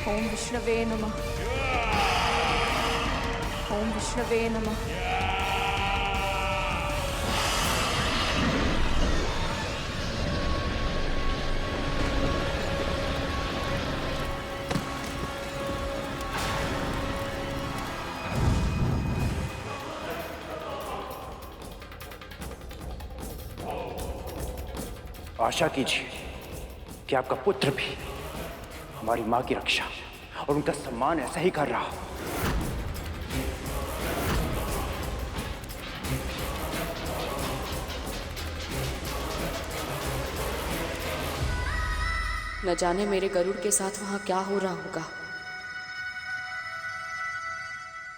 ओम विष्णवे नमः। ओम विष्णवे नमः। आशा कीजिए कि आपका पुत्र भी हमारी मां की रक्षा और उनका सम्मान ऐसा ही कर रहा हो। न जाने मेरे गरुड़ के साथ वहां क्या हो रहा होगा।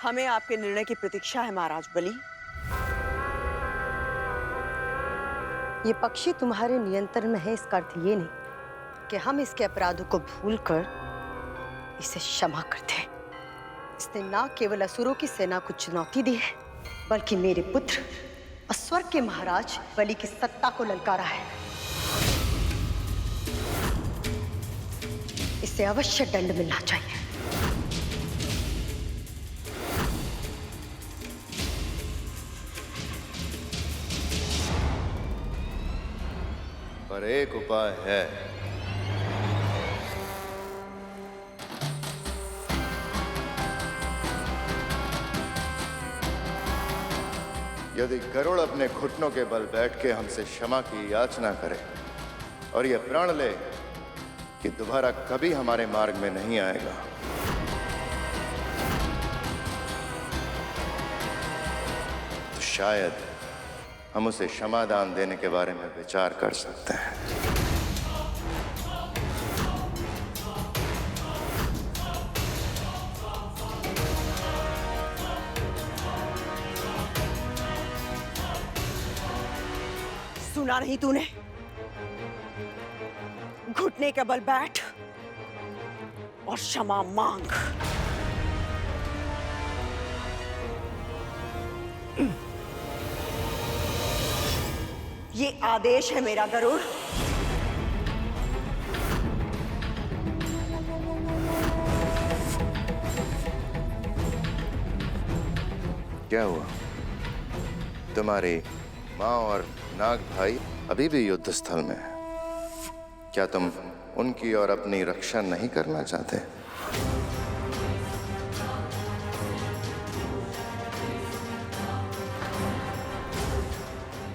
हमें आपके निर्णय की प्रतीक्षा है महाराज बलि। ये पक्षी तुम्हारे नियंत्रण में है, इसका अर्थ ये नहीं कि हम इसके अपराधों को भूलकर इसे क्षमा कर दें। इसने ना केवल असुरों की सेना को चुनौती दी है, बल्कि मेरे पुत्र और स्वर्ग के महाराज बलि की सत्ता को ललकारा है। इसे अवश्य दंड मिलना चाहिए। पर एक उपाय है। यदि गरुड़ अपने घुटनों के बल बैठ के हमसे क्षमा की याचना करे और यह प्रण ले कि दोबारा कभी हमारे मार्ग में नहीं आएगा, तो शायद हम उसे क्षमादान देने के बारे में विचार कर सकते हैं। सुना नहीं तूने? घुटने के बल बैठ और क्षमा मांग। ये आदेश है मेरा गरुड़। क्या हुआ? तुम्हारी माँ और नाग भाई अभी भी युद्ध स्थल में है। क्या तुम उनकी और अपनी रक्षा नहीं करना चाहते?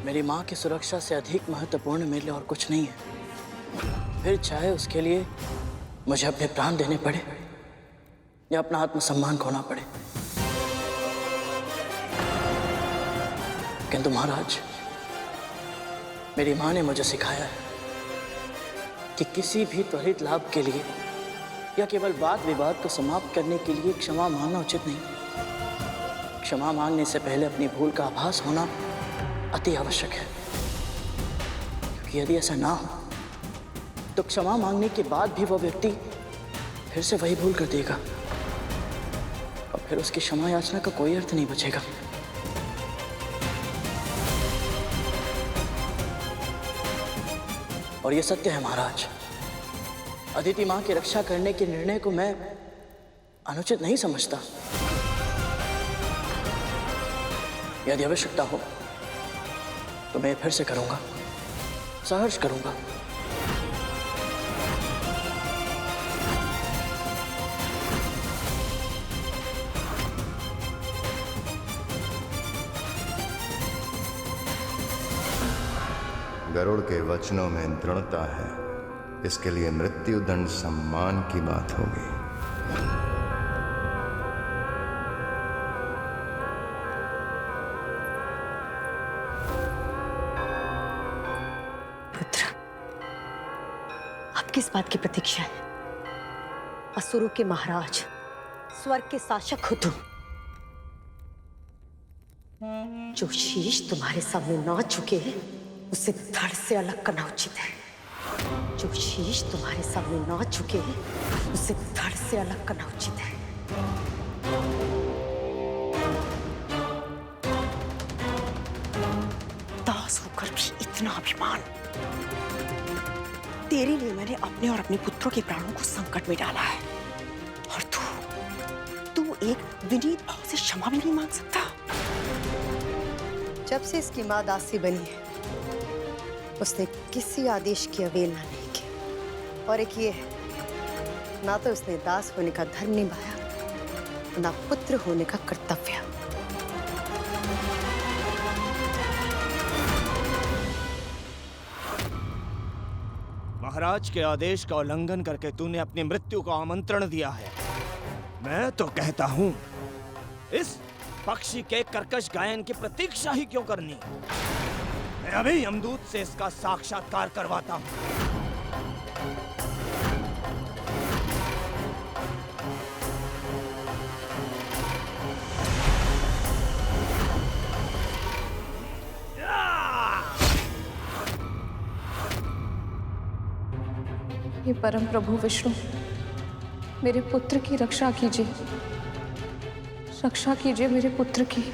मेरी माँ की सुरक्षा से अधिक महत्वपूर्ण मेरे लिए और कुछ नहीं है। फिर चाहे उसके लिए मुझे अपने प्राण देने पड़े या अपना आत्मसम्मान खोना पड़े। किंतु महाराज, मेरी माँ ने मुझे सिखाया है कि किसी भी त्वरित लाभ के लिए या केवल वाद विवाद को समाप्त करने के लिए क्षमा मांगना उचित नहीं। क्षमा मांगने से पहले अपनी भूल का आभास होना अति आवश्यक है, क्योंकि यदि ऐसा ना हो तो क्षमा मांगने के बाद भी वो व्यक्ति फिर से वही भूल कर देगा और फिर उसकी क्षमा याचना का कोई अर्थ नहीं बचेगा। और ये सत्य है महाराज, अदिति माँ की रक्षा करने के निर्णय को मैं अनुचित नहीं समझता। यदि आवश्यकता हो तो मैं फिर से करूंगा, सहर्ष करूंगा। गरुड़ के वचनों में दृढ़ता है, इसके लिए मृत्युदंड सम्मान की बात होगी। पुत्र, आप किस बात की प्रतीक्षा है? असुरों के महाराज, स्वर्ग के शासक हो तुम। जो शीश तुम्हारे सामने ना झुके उसे धड़ से अलग करना उचित है। जो शीश तुम्हारे सामने ना झुके उसे धड़ से अलग करना उचित है। दास होकर भी इतना अभिमान। तेरे लिए मैंने अपने और अपने पुत्रों के प्राणों को संकट में डाला है, एक विनीत भाव से क्षमा भी नहीं मांग सकता? जब से इसकी माँ दासी बनी है उसने किसी आदेश की अवहेलना नहीं की। और एक ये है, ना तो उसने दास होने का धर्म निभाया, ना पुत्र होने का कर्तव्य। महाराज के आदेश का उल्लंघन करके तूने अपनी मृत्यु का आमंत्रण दिया है। मैं तो कहता हूं इस पक्षी के कर्कश गायन की प्रतीक्षा ही क्यों करनी। मैं अभी यमदूत से इसका साक्षात्कार करवाता हूं। ये परम प्रभु विष्णु, मेरे पुत्र की रक्षा कीजिए, रक्षा कीजिए मेरे पुत्र की।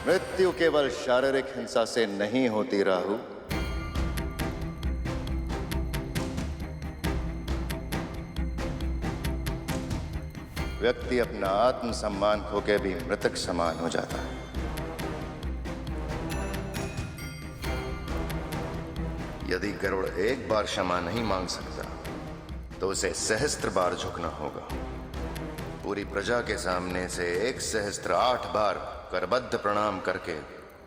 मृत्यु केवल शारीरिक हिंसा से नहीं होती राहु। व्यक्ति अपना आत्मसम्मान खो के भी मृतक समान हो जाता है। यदि गरुड़ एक बार क्षमा नहीं मांग सकता तो उसे सहस्त्र बार झुकना होगा। पूरी प्रजा के सामने से 1,008 बार करबद्ध प्रणाम करके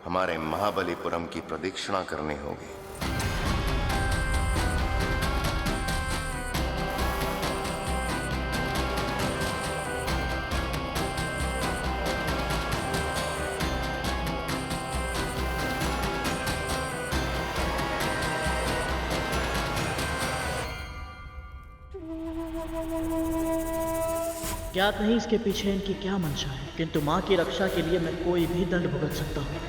हमारे महाबलीपुरम की प्रदक्षिणा करनी होगी। ज्ञात नहीं इसके पीछे इनकी क्या मंशा है, किंतु माँ की रक्षा के लिए मैं कोई भी दंड भुगत सकता हूँ।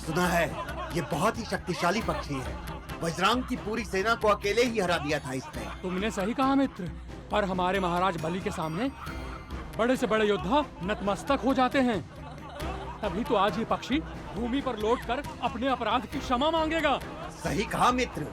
सुना है ये बहुत ही शक्तिशाली पक्षी है। वज्रांग की पूरी सेना को अकेले ही हरा दिया था इसने। तुमने सही कहा मित्र, पर हमारे महाराज बलि के सामने बड़े से बड़े योद्धा नतमस्तक हो जाते हैं। तभी तो आज ये पक्षी भूमि पर लौटकर अपने अपराध की क्षमा मांगेगा। सही कहा मित्र।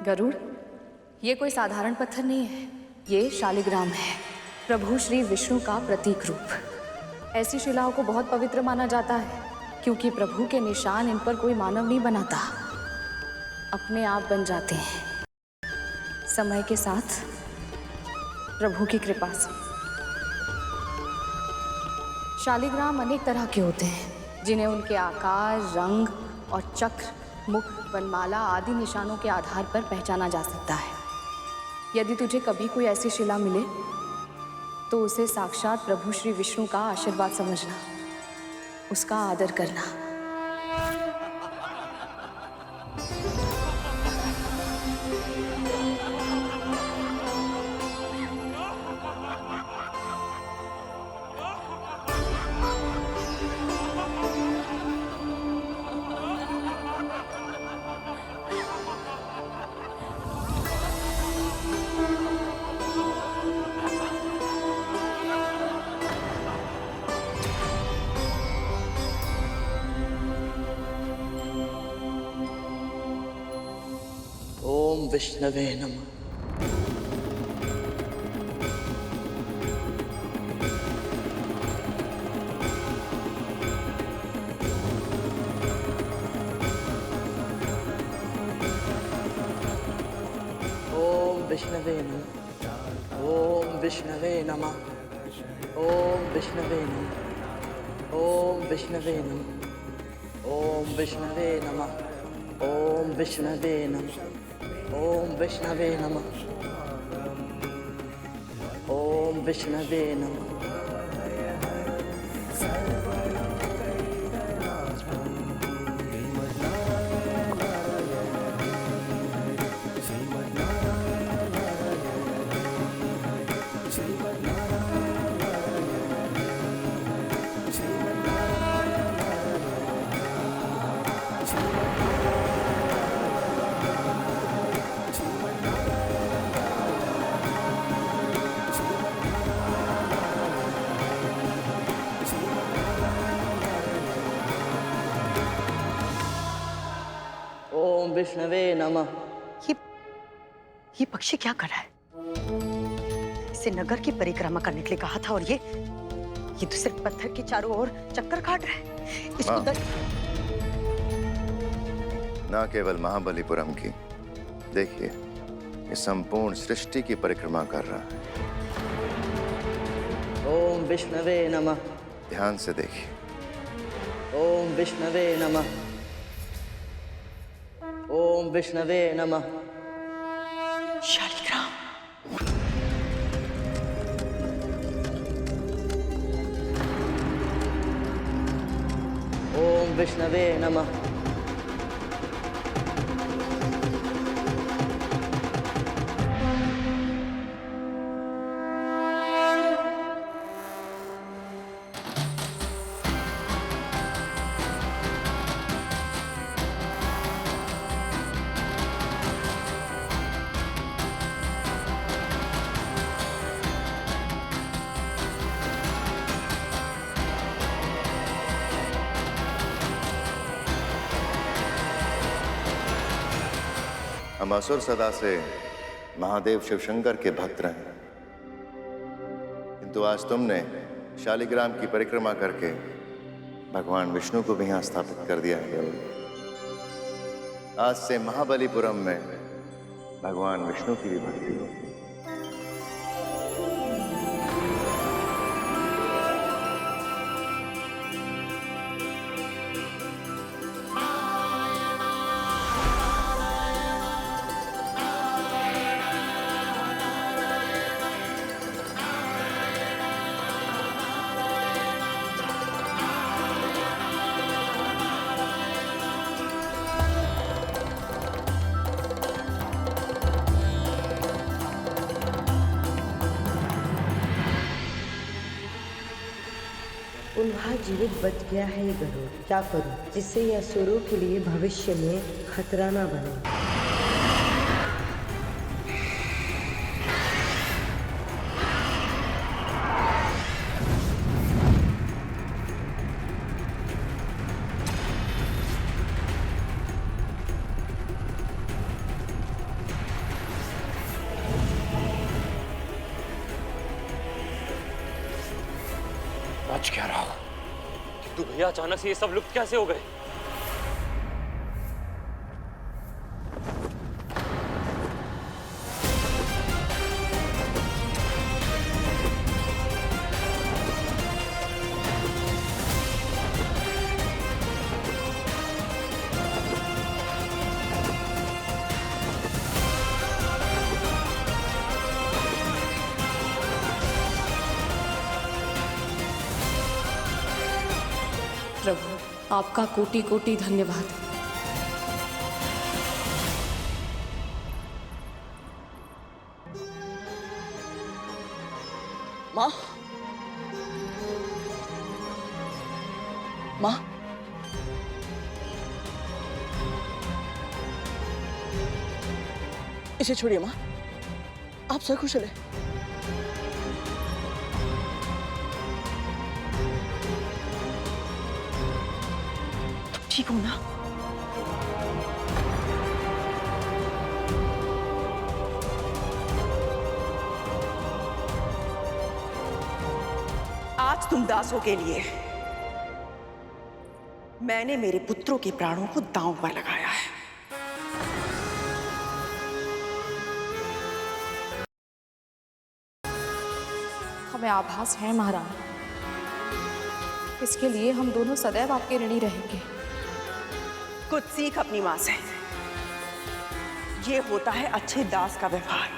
गरुड़, ये कोई साधारण पत्थर नहीं है, ये शालिग्राम है, प्रभु श्री विष्णु का प्रतीक रूप। ऐसी शिलाओं को बहुत पवित्र माना जाता है क्योंकि प्रभु के निशान इन पर कोई मानव नहीं बनाता, अपने आप बन जाते हैं। समय के साथ प्रभु की कृपा से। शालिग्राम अनेक तरह के होते हैं जिन्हें उनके आकार, रंग और चक्र, मुख, वनमाला आदि निशानों के आधार पर पहचाना जा सकता है। यदि तुझे कभी कोई ऐसी शिला मिले तो उसे साक्षात प्रभु श्री विष्णु का आशीर्वाद समझना, उसका आदर करना। ओम विष्णवे नमः। ओम विष्णवे नमः। ओम विष्णवे नमः। ओम विष्णवे नमः। ओम विष्णवे नमः। ओम विष्णवे नमः। ओम विष्णवे नमः। ओम विष्णवे नमः। ओम विष्णवे नमः। ओम विष्णवे नमः। ये पक्षी क्या कर रहा है? इसे नगर की परिक्रमा करने के लिए कहा था और ये तो सिर्फ पत्थर के चारों ओर चक्कर काट रहा है। इसको ना केवल महाबलीपुरम की, देखिए ये संपूर्ण सृष्टि की परिक्रमा कर रहा है। ओम विष्णवे नमः। ध्यान से देखिए। ओम विष्णवे नमः। ओम विष्णवे नमः। शालिग्राम। ओम विष्णवे नमः। हम असुर सदा से महादेव शिवशंकर के भक्त रहे, किंतु आज तुमने शालिग्राम की परिक्रमा करके भगवान विष्णु को भी यहाँ स्थापित कर दिया है। आज से महाबलीपुरम में भगवान विष्णु की भी भक्ति हो। पुनः जीवित बच गया है ये गरुड़। क्या करूं जिससे ये असुरों के लिए भविष्य में खतरा ना बने। बच क्या रहा? किंतु भैया अचानक से ये सब लुप्त कैसे हो गए? प्रभु, आपका कोटि कोटि धन्यवाद। माँ, माँ, इसे छोड़िए माँ, आप सकुशल है? तुम ठीक हो ना? आज तुम दासों के लिए मैंने मेरे पुत्रों के प्राणों को दांव पर लगाया है। हमें आभास है महारानी, इसके लिए हम दोनों सदैव आपके ऋणी रहेंगे। कुछ सीख अपनी मां से। ये होता है अच्छे दास का व्यवहार।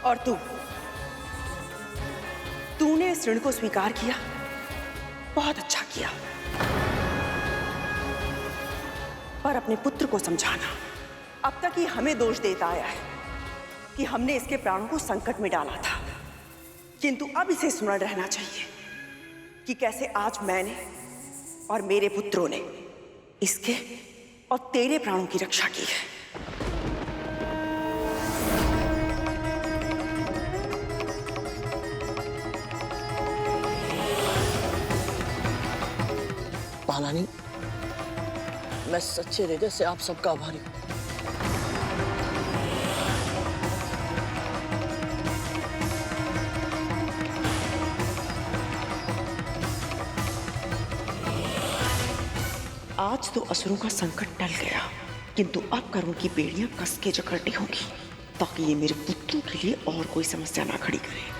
और तूने इस ऋण को स्वीकार किया, बहुत अच्छा किया। पर अपने पुत्र को समझाना। अब तक ये हमें दोष देता आया है कि हमने इसके प्राणों को संकट में डाला था, किंतु अब इसे स्मरण रहना चाहिए कि कैसे आज मैंने और मेरे पुत्रों ने इसके और तेरे प्राणों की रक्षा की है। महारानी, मैं सच्चे हृदय से आप सबका आभारी हूं। आज तो असुरों का संकट टल गया, किंतु अब करुण की बेड़ियां कस के जकड़नी होगी ताकि ये मेरे पुत्रों के लिए और कोई समस्या ना खड़ी करे।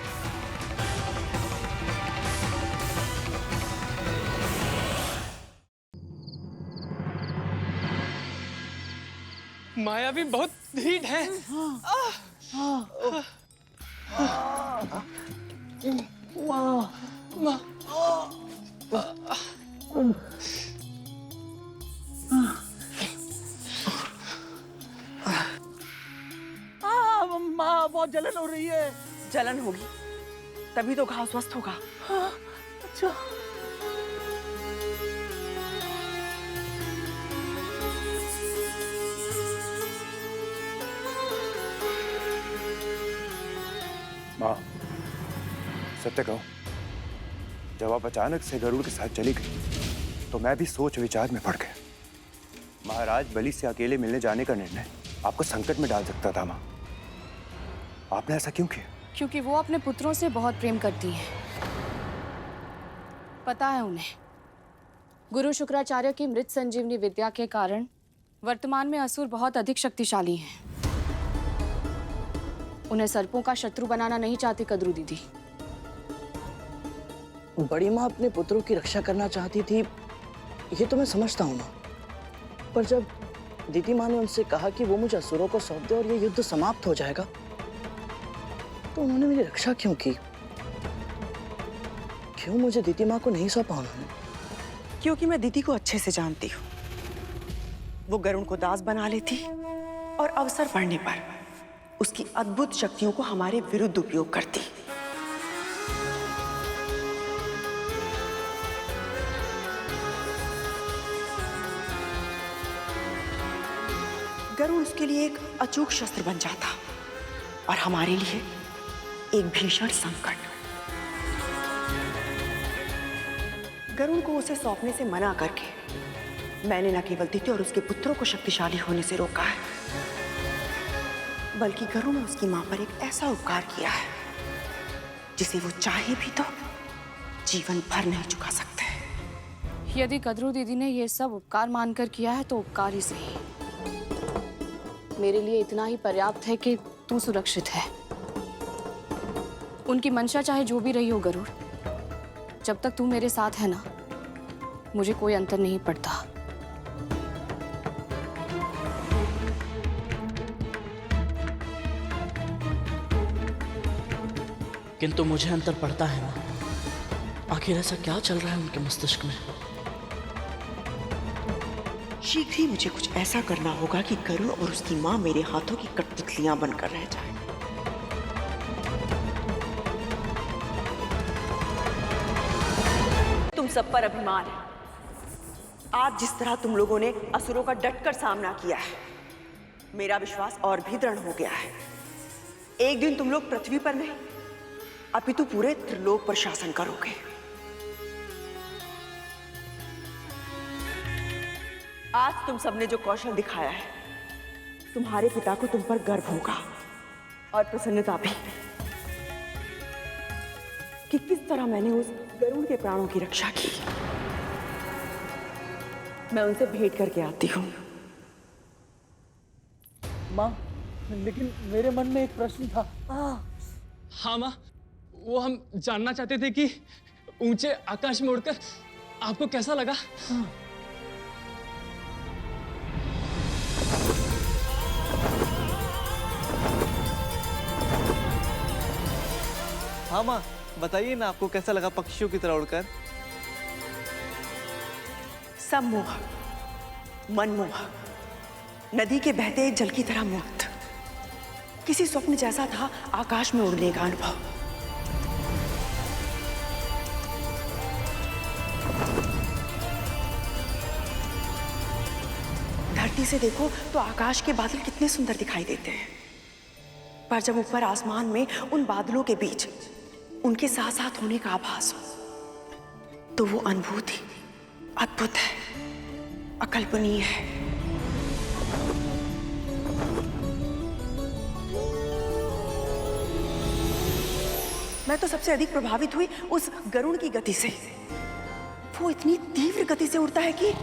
माया भी बहुत ढीठ है। माँ, बहुत जलन हो रही है। जलन होगी तभी तो घाव स्वस्थ होगा। अच्छा। माँ, सत्य कहूं, जब आप अचानक से गरुड़ के साथ चली गई तो मैं भी सोच विचार में पड़ गया। महाराज बलि से अकेले मिलने जाने का निर्णय आपको संकट में डाल सकता था। माँ, आपने ऐसा क्यों किया? क्योंकि वो अपने पुत्रों से बहुत प्रेम करती हैं। पता है उन्हें, गुरु शुक्राचार्य की मृत संजीवनी विद्या के कारण वर्तमान में असुर बहुत अधिक शक्तिशाली हैं। उन्हें सर्पों का शत्रु बनाना नहीं चाहती कद्रू दीदी। बड़ी माँ अपने पुत्रों की रक्षा करना चाहती थी, ये तो मैं समझता हूँ माँ। पर जब दीदी माँ ने उनसे कहा कि वो मुझे असुरों को सौंप दे और ये युद्ध समाप्त हो जाएगा, तो उन्होंने मेरी रक्षा क्यों की? क्यों मुझे दीदी माँ को नहीं सौंपा उन्होंने? क्योंकि मैं दीदी को अच्छे से जानती हूँ। वो गरुड़ को दास बना लेती और अवसर पड़ने पर उसकी अद्भुत शक्तियों को हमारे विरुद्ध उपयोग करती। गरुड़ उसके लिए एक अचूक शस्त्र बन जाता और हमारे लिए एक भीषण संकट। गरुड़ को उसे सौंपने से मना करके मैंने न केवल दीदी और उसके पुत्रों को शक्तिशाली होने से रोका है, बल्कि गरुड़ ने उसकी मां पर एक ऐसा उपकार किया है जिसे वो चाहे भी तो जीवन भर नहीं चुका सकते। यदि कद्रू दीदी ने ये सब उपकार मानकर किया है तो उपकार ही सही। मेरे लिए इतना ही पर्याप्त है कि तू सुरक्षित है। उनकी मंशा चाहे जो भी रही हो गरुड़, जब तक तू मेरे साथ है ना, मुझे कोई अंतर नहीं पड़ता। किंतु मुझे अंतर पड़ता है माँ। आखिर ऐसा क्या चल रहा है उनके मस्तिष्क में? शीघ्र ही मुझे कुछ ऐसा करना होगा कि गरुड़ और उसकी माँ मेरे हाथों की कठपुतलियां बनकर रह जाए। तुम सब पर अभिमान है। आज जिस तरह तुम लोगों ने असुरों का डटकर सामना किया है, मेरा विश्वास और भी दृढ़ हो गया है। एक दिन तुम लोग पृथ्वी पर नहीं अपितु पूरे त्रिलोक पर शासन करोगे। आज तुम सबने जो कौशल दिखाया है, तुम्हारे पिता को तुम पर गर्व होगा और प्रसन्नता भी कि किस तरह मैंने उस गरुड़ के प्राणों की रक्षा की। मैं उनसे भेंट करके आती हूँ। माँ, लेकिन मेरे मन में एक प्रश्न था। हाँ माँ, वो हम जानना चाहते थे कि ऊंचे आकाश में उड़कर आपको कैसा लगा? हाँ माँ, बताइए ना, आपको कैसा लगा पक्षियों की तरह उड़कर? सम्मोहक, मनमोहक, नदी के बहते जल की तरह मुक्त, किसी स्वप्न जैसा था आकाश में उड़ने का अनुभव। धरती से देखो तो आकाश के बादल कितने सुंदर दिखाई देते हैं, पर जब ऊपर आसमान में उन बादलों के बीच उनके साथ साथ होने का आभास हो तो वो अनुभूति अद्भुत है, अकल्पनीय है। मैं तो सबसे अधिक प्रभावित हुई उस गरुड़ की गति से। वो इतनी तीव्र गति से उड़ता है कि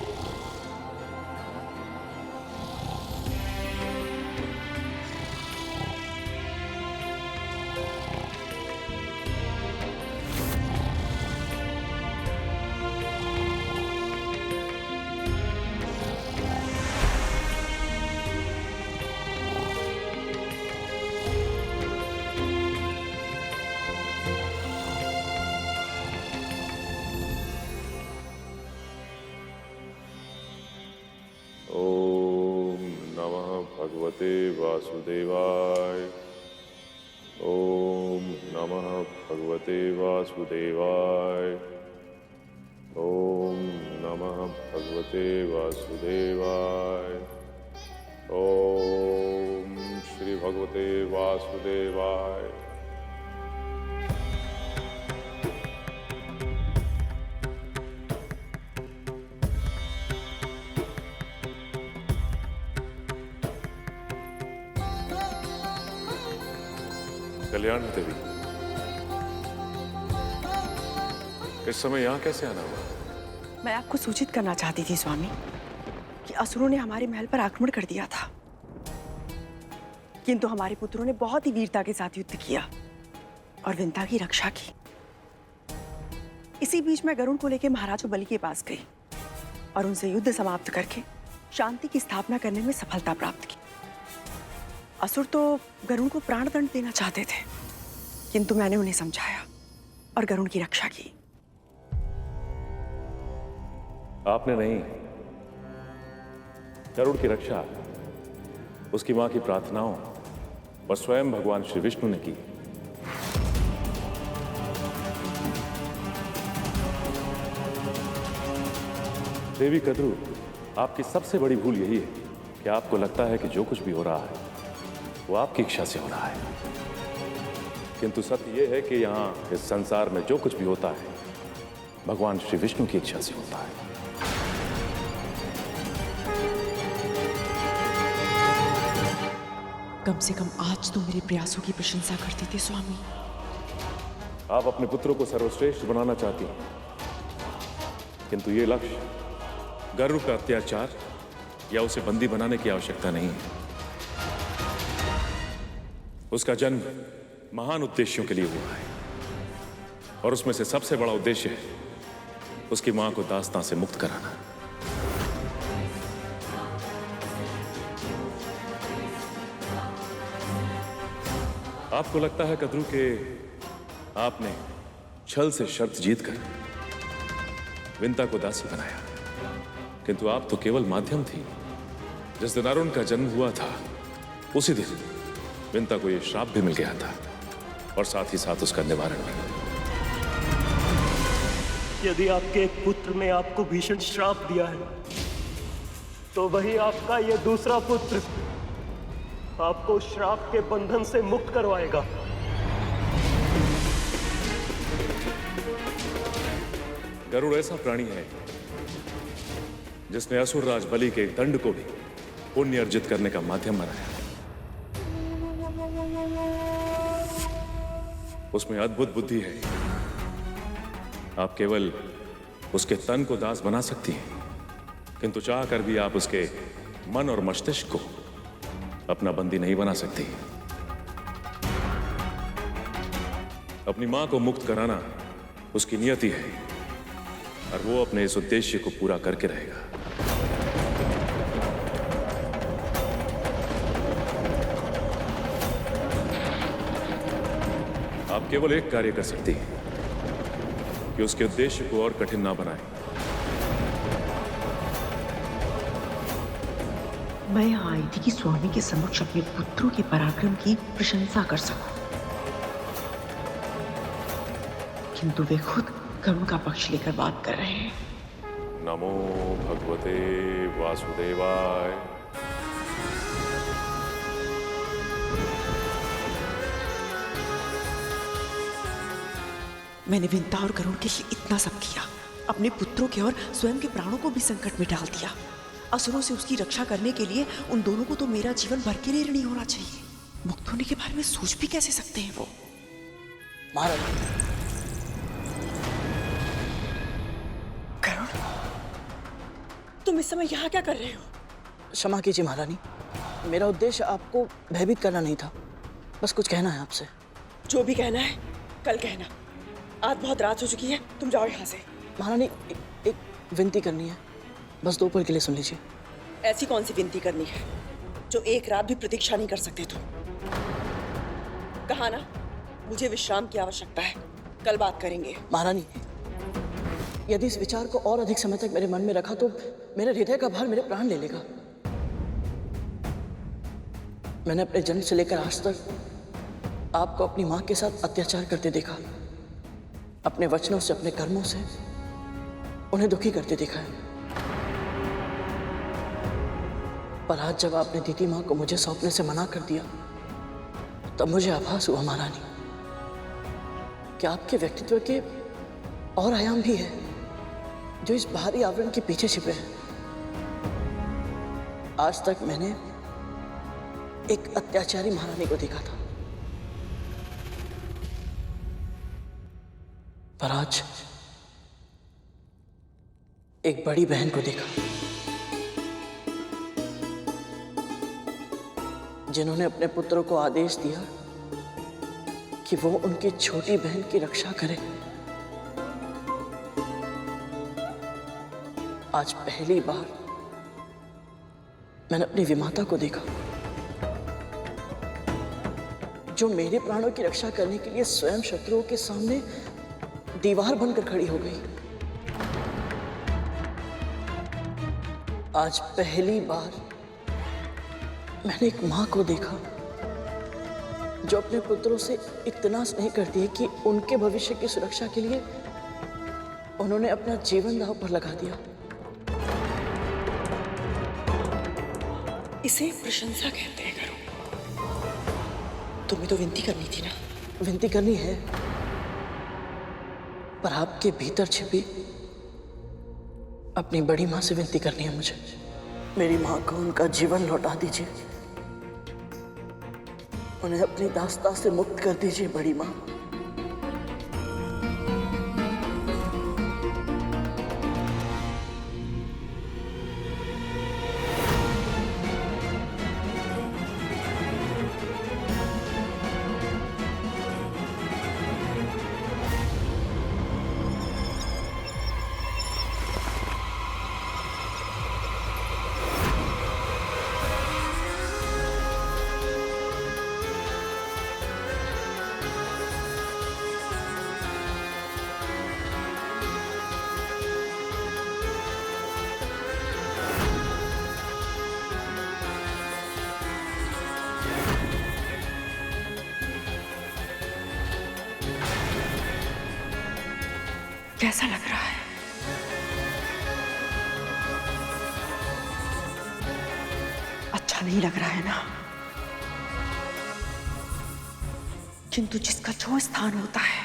भगवते वासुदेवाय। ओम नमः भगवते वासुदेवाय। ओम नमः भगवते वासुदेवाय। ओम श्री भगवते वासुदेवाय। कल्याण देवी, इस समय यहाँ कैसे आना हुआ? मैं आपको सूचित करना चाहती थी स्वामी कि असुरों ने हमारे महल पर आक्रमण कर दिया था, किंतु हमारे पुत्रों ने बहुत ही वीरता के साथ युद्ध किया और विंता की रक्षा की। इसी बीच मैं गरुड़ को लेकर महाराज बलि के पास गई और उनसे युद्ध समाप्त करके शांति की स्थापना करने में सफलता प्राप्त की। असुर तो गरुड़ को प्राणदंड देना चाहते थे, किंतु मैंने उन्हें समझाया और गरुड़ की रक्षा की। आपने नहीं, गरुड़ की रक्षा उसकी मां की प्रार्थनाओं और स्वयं भगवान श्री विष्णु ने की। देवी कद्रू, आपकी सबसे बड़ी भूल यही है कि आपको लगता है कि जो कुछ भी हो रहा है वो आपकी इच्छा से हो रहा है, किंतु सत्य यह है कि यहाँ इस संसार में जो कुछ भी होता है भगवान श्री विष्णु की इच्छा से होता है। कम से कम आज तो मेरे प्रयासों की प्रशंसा करते थे स्वामी। आप अपने पुत्रों को सर्वश्रेष्ठ बनाना चाहती हैं, किंतु ये लक्ष्य गरुड़ का अत्याचार या उसे बंदी बनाने की आवश्यकता नहीं है। उसका जन्म महान उद्देश्यों के लिए हुआ है और उसमें से सबसे बड़ा उद्देश्य है उसकी मां को दास्तां से मुक्त कराना। आपको लगता है कद्रू के आपने छल से शर्त जीतकर विंता को दासी बनाया, किंतु आप तो केवल माध्यम थी। जिस दिन अरुण का जन्म हुआ था उसी दिन विंता को यह श्राप भी मिल गया था और साथ ही साथ उसका निवारण भी। यदि आपके एक पुत्र ने आपको भीषण श्राप दिया है तो वही आपका ये दूसरा पुत्र आपको श्राप के बंधन से मुक्त करवाएगा। गरुड़ ऐसा प्राणी है जिसने असुर राज बलि के दंड को भी पुण्य अर्जित करने का माध्यम बनाया। उसमें अद्भुत बुद्धि है। आप केवल उसके तन को दास बना सकती हैं, किंतु चाह कर भी आप उसके मन और मस्तिष्क को अपना बंदी नहीं बना सकती। अपनी मां को मुक्त कराना उसकी नियति है और वो अपने इस उद्देश्य को पूरा करके रहेगा। आप केवल एक कार्य कर सकती हैं कि उसके उद्देश्य को और कठिन ना बनाएं। मैं यहाँ आई थी कि स्वामी के समक्ष अपने पुत्रों के पराक्रम की प्रशंसा कर सकूं, किंतु वे खुद गरुड़ का पक्ष लेकर बात कर रहे हैं। नमो भगवते वासुदेवाय। मैंने विंता और गरुड़ के लिए इतना सब किया, अपने पुत्रों के और स्वयं के प्राणों को भी संकट में डाल दिया। असुरों से उसकी रक्षा करने के लिए उन दोनों को तो मेरा जीवन भर के लिए ऋणी होना चाहिए। मुक्त होने के बारे में सोच भी कैसे सकते हैं वो? महाराज, गरुड़, तुम इस समय यहाँ क्या कर रहे हो? क्षमा कीजिए महारानी, मेरा उद्देश्य आपको भयभीत करना नहीं था, बस कुछ कहना है आपसे। जो भी कहना है कल कहना, आज बहुत रात हो चुकी है, तुम जाओ यहाँ से। महारानी, एक विनती करनी है, बस 2 पल के लिए सुन लीजिए। ऐसी कौन सी विनती करनी है जो एक रात भी प्रतीक्षा नहीं कर सकते तुम? कहा ना, मुझे विश्राम की आवश्यकता है, कल बात करेंगे। महारानी, यदि इस विचार को और अधिक समय तक मेरे मन में रखा तो मेरे हृदय का भार मेरे प्राण ले लेगा। मैंने अपने जन्म से लेकर आज तक आपको अपनी मां के साथ अत्याचार करते देखा, अपने वचनों से, अपने कर्मों से उन्हें दुखी करते देखा है। पर आज जब आपने दीदी मां को मुझे सौंपने से मना कर दिया तब मुझे आभास हुआ महारानी कि आपके व्यक्तित्व के और आयाम भी है जो इस बाहरी आवरण के पीछे छिपे हैं। आज तक मैंने एक अत्याचारी महारानी को देखा था, पर आज एक बड़ी बहन को देखा जिन्होंने अपने पुत्रों को आदेश दिया कि वो उनकी छोटी बहन की रक्षा करे। आज पहली बार मैंने अपनी विमाता को देखा जो मेरे प्राणों की रक्षा करने के लिए स्वयं शत्रुओं के सामने दीवार बनकर खड़ी हो गई। आज पहली बार मैंने एक मां को देखा जो अपने पुत्रों से इतना स्नेह करती है कि उनके भविष्य की सुरक्षा के लिए उन्होंने अपना जीवन दांव पर लगा दिया। इसे प्रशंसा कहते हैं करो। तुम्हें तो विनती करनी थी ना। विनती करनी है, पर आपके भीतर छिपी अपनी बड़ी मां से विनती करनी है मुझे। मेरी मां को उनका जीवन लौटा दीजिए, उन्हें अपनी दास्ता से मुक्त कर दीजिए बड़ी मां। कैसा लग रहा है? अच्छा नहीं लग रहा है ना? किंतु जिसका जो स्थान होता है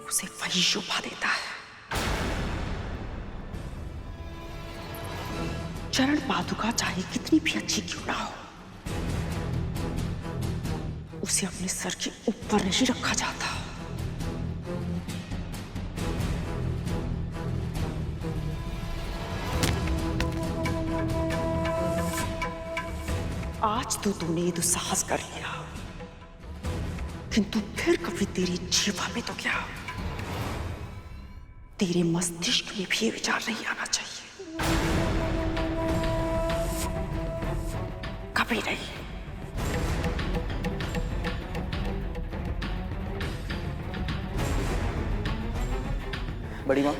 उसे वही शोभा देता है। चरण पादुका चाहे कितनी भी अच्छी क्यों ना हो, उसे अपने सर के ऊपर नहीं रखा जाता। आज तो तूने ये दुस्साहस कर लिया, किंतु फिर कभी तेरी जीवा में तो क्या, तेरे मस्तिष्क में भी ये विचार नहीं आना चाहिए। कभी नहीं। बड़ी माँ,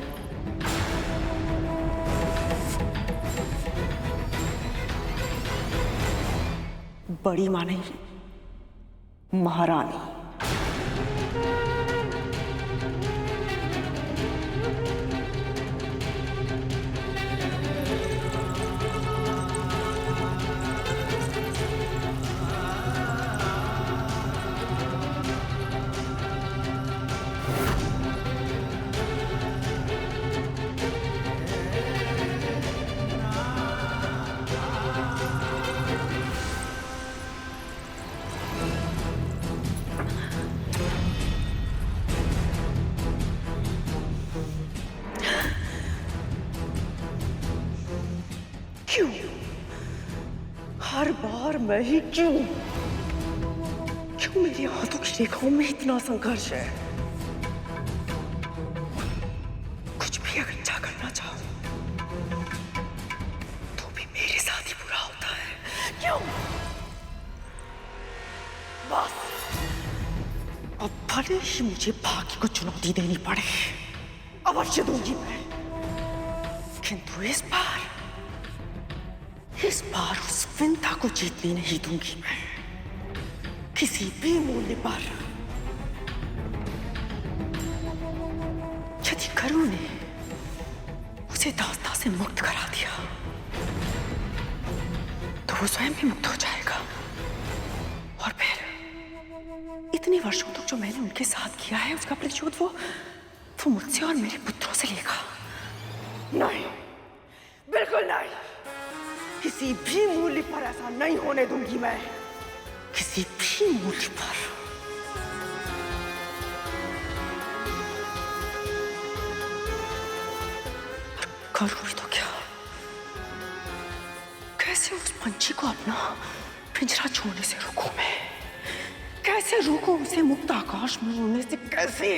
बड़ी माँ नहीं, महारानी। क्यों? हर बार मैं ही क्यों? क्यों मेरी हाथों की रेखाओं में इतना संघर्ष है? कुछ भी अगर अच्छा करना चाहो तो भी मेरे साथ ही बुरा होता है। क्यों? बस अब भले ही मुझे भाग्य को चुनौती देनी पड़े, अवश्य दूंगी मैं। किंतु इस बार उस विंता को जीतने नहीं दूंगी मैं, किसी भी मूल्य पर। यदि करुण ने उसे दास्ता से मुक्त करा दिया तो वो स्वयं भी मुक्त हो जाएगा, और फिर इतने वर्षों तक जो मैंने उनके साथ किया है उसका प्रतिशोध वो मुझसे और मेरे पुत्रों से लेगा। नहीं, बिल्कुल नहीं। किसी भी मूल्य पर ऐसा नहीं होने दूंगी मैं, किसी भी मूल्य पर। करूं भी तो क्या? कैसे उस पंछी को अपना पिंजरा छोड़ने से रोकूं मैं? कैसे रोकूं उसे मुक्त आकाश में उड़ने से? कैसे?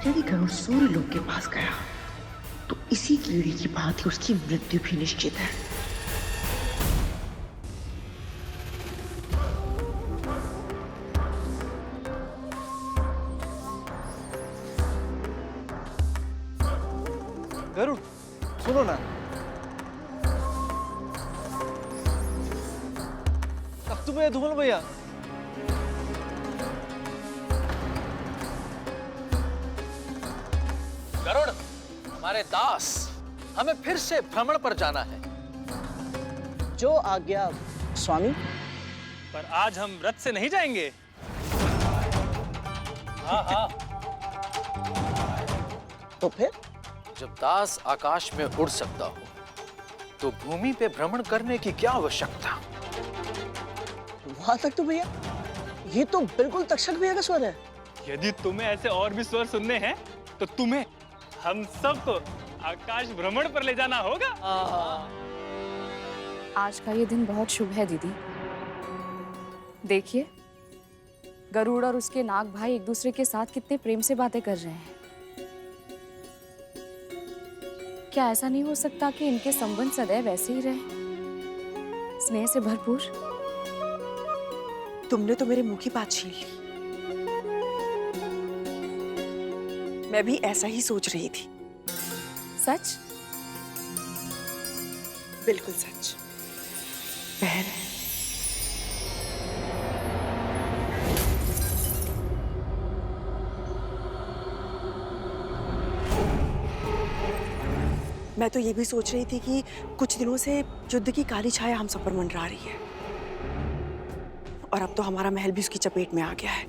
यदि गरुड़ सूर्य लोक के पास गया तो इसी कीड़ी की भांति उसकी मृत्यु भी निश्चित है। गरुड़, सुनो ना। अब तुम्हें धूमल भैया। गरुड़, हमारे दास, हमें फिर से भ्रमण पर जाना है। जो आज्ञा स्वामी। पर आज हम रथ से नहीं जाएंगे। हाँ हाँ। तो फिर? जब दास आकाश में उड़ सकता हो तो भूमि पे भ्रमण करने की क्या आवश्यकता? वहां तक तो भैया, ये तो बिल्कुल तक्षक भैया का स्वर है। यदि तुम्हें ऐसे और भी स्वर सुनने हैं तो तुम्हें हम सबको आकाश भ्रमण पर ले जाना होगा। आज का ये दिन बहुत शुभ है दीदी। देखिए, गरुड़ और उसके नाग भाई एक दूसरे के साथ कितने प्रेम से बातें कर रहे हैं। क्या ऐसा नहीं हो सकता कि इनके संबंध सदैव ऐसे ही रहे, स्नेह से भरपूर? तुमने तो मेरे मुंह की बात छीन ली। मैं भी ऐसा ही सोच रही थी। सच? बिल्कुल सच। बहन, मैं तो ये भी सोच रही थी कि कुछ दिनों से युद्ध की काली छाया हम सब पर मंडरा रही है और अब तो हमारा महल भी उसकी चपेट में आ गया है।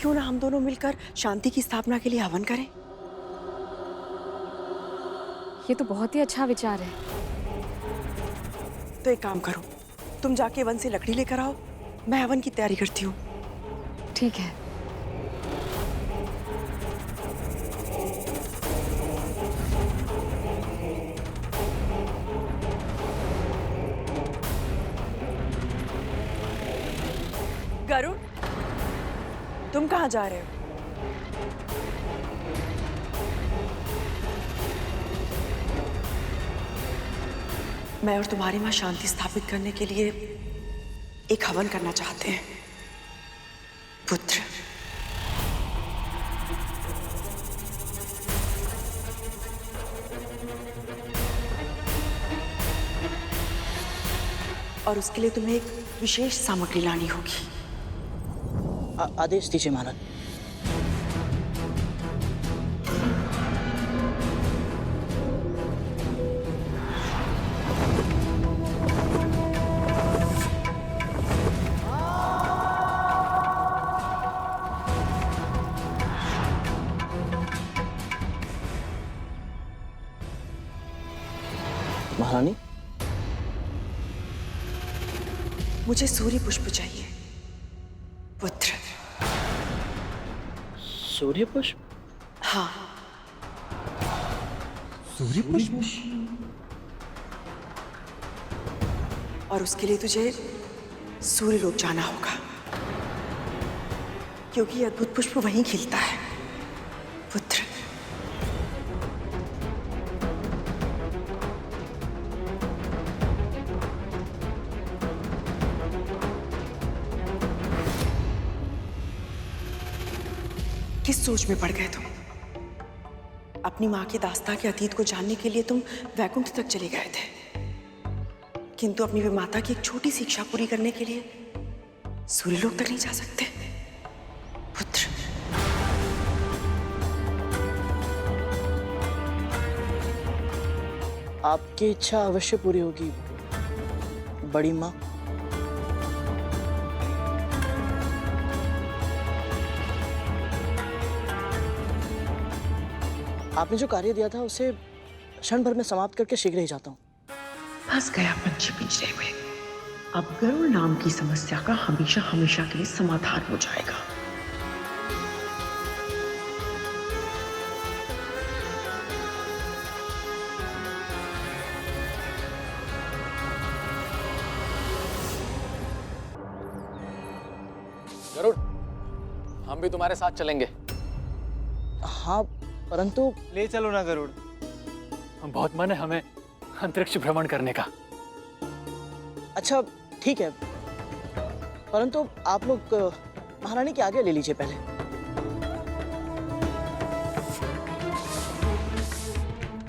क्यों ना हम दोनों मिलकर शांति की स्थापना के लिए हवन करें? ये तो बहुत ही अच्छा विचार है। तो एक काम करो, तुम जाके वन से लकड़ी लेकर आओ, मैं हवन की तैयारी करती हूँ। ठीक है। गरुड़, तुम कहाँ जा रहे हो? मैं और तुम्हारी माँ शांति स्थापित करने के लिए एक हवन करना चाहते हैं। पुत्र, और उसके लिए तुम्हें एक विशेष सामग्री लानी होगी। आदेश दीजिए महाराज। महारानी, मुझे सूर्य पुष्प चाहिए। पुत्र। सूर्य पुष्प? हाँ। सूर्य पुष्प? और उसके लिए तुझे सूर्यलोक जाना होगा, क्योंकि यह अद्भुत पुष्प वहीं खिलता है। पुत्र। किस सोच में पड़ गए तुम? अपनी माँ की दास्तां के अतीत को जानने के लिए तुम वैकुंठ तक चले गए थे, किंतु अपनी माता की एक छोटी सी इच्छा पूरी करने के लिए सूर्यलोक तक नहीं जा सकते। पुत्र। आपकी इच्छा अवश्य पूरी होगी बड़ी माँ। आपने जो कार्य दिया था उसे क्षण भर में समाप्त करके शीघ्र ही जाता हूँ। फंस गया पंछी पिंजरे में। अब गरुड़ नाम की समस्या का हमेशा हमेशा के लिए समाधान हो जाएगा। गरुड़, हम भी तुम्हारे साथ चलेंगे। हाँ, परंतु ले चलो ना गरुड़। बहुत मन है हमें अंतरिक्ष भ्रमण करने का। अच्छा ठीक है, परंतु आप लोग महारानी के आगे ले लीजिए पहले।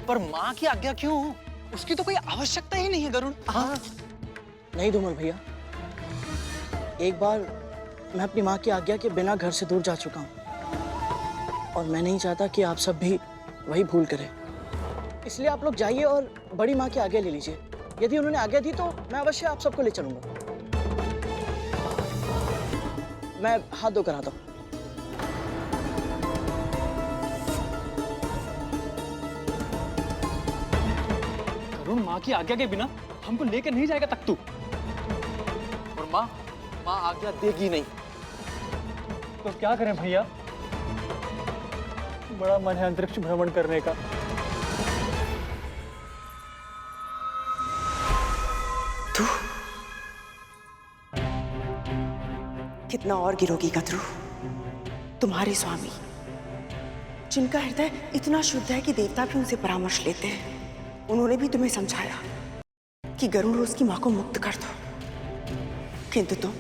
पर माँ की आज्ञा क्यों? उसकी तो कोई आवश्यकता ही नहीं है गरुड़। हाँ। नहीं धूमल भैया, एक बार मैं अपनी माँ की आज्ञा के बिना घर से दूर जा चुका हूँ और मैं नहीं चाहता कि आप सब भी वही भूल करें। इसलिए आप लोग जाइए और बड़ी माँ की आज्ञा ले लीजिए। यदि उन्होंने आज्ञा दी तो मैं अवश्य आप सबको ले चलूंगा। मैं हाथ धोकर आता हूँ। गरुड़, माँ की आज्ञा के बिना हमको लेकर नहीं जाएगा तक तू। और माँ आज्ञा देगी नहीं। तो क्या करें भैया? बड़ा मन है अंतरिक्ष भ्रमण करने का। कितना और गिरोगी गदरू? तुम्हारे स्वामी, जिनका हृदय इतना शुद्ध है कि देवता भी उनसे परामर्श लेते हैं, उन्होंने भी तुम्हें समझाया कि गरुड़ उसकी मां को मुक्त कर दो, किंतु तुम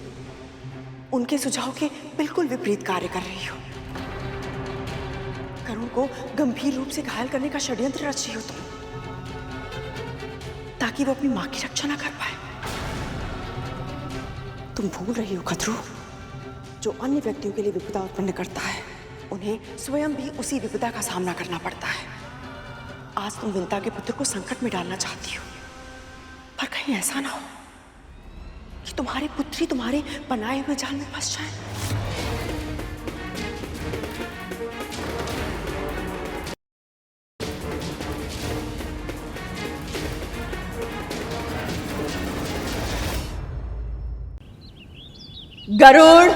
उनके सुझाव के बिल्कुल विपरीत कार्य कर रही हो। गरुड़ को गंभीर रूप से घायल करने का षड्यंत्र रच रही हो तुम, ताकि वो अपनी मां की रक्षा ना कर पाए। तुम भूल रही हो गदरू, जो अन्य व्यक्तियों के लिए विपदा उत्पन्न करता है, उन्हें स्वयं भी उसी विपदा का सामना करना पड़ता है। आज तुम विंता के पुत्र को संकट में डालना चाहती हो, पर कहीं ऐसा ना हो कि तुम्हारे पुत्री तुम्हारे बनाए हुए जाल में फंस जाए। गरुड़,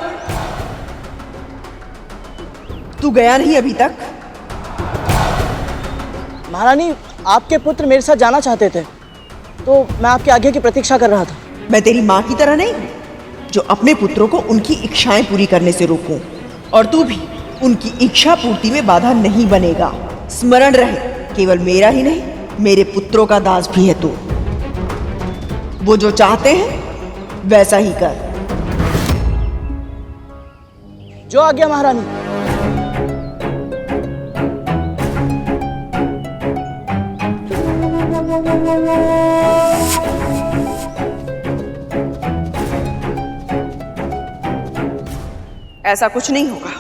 तू गया नहीं अभी तक? महारानी, आपके पुत्र मेरे साथ जाना चाहते थे, तो मैं आपके आगे की प्रतीक्षा कर रहा था। मैं तेरी माँ की तरह नहीं, जो अपने पुत्रों को उनकी इच्छाएं पूरी करने से रोकूं, और तू भी उनकी इच्छा पूर्ति में बाधा नहीं बनेगा। स्मरण रहे, केवल मेरा ही नहीं, मेरे पुत्रों का दास भी है तू। वो जो चाहते हैं वैसा ही कर। जो आज्ञा महारानी। ऐसा कुछ नहीं होगा।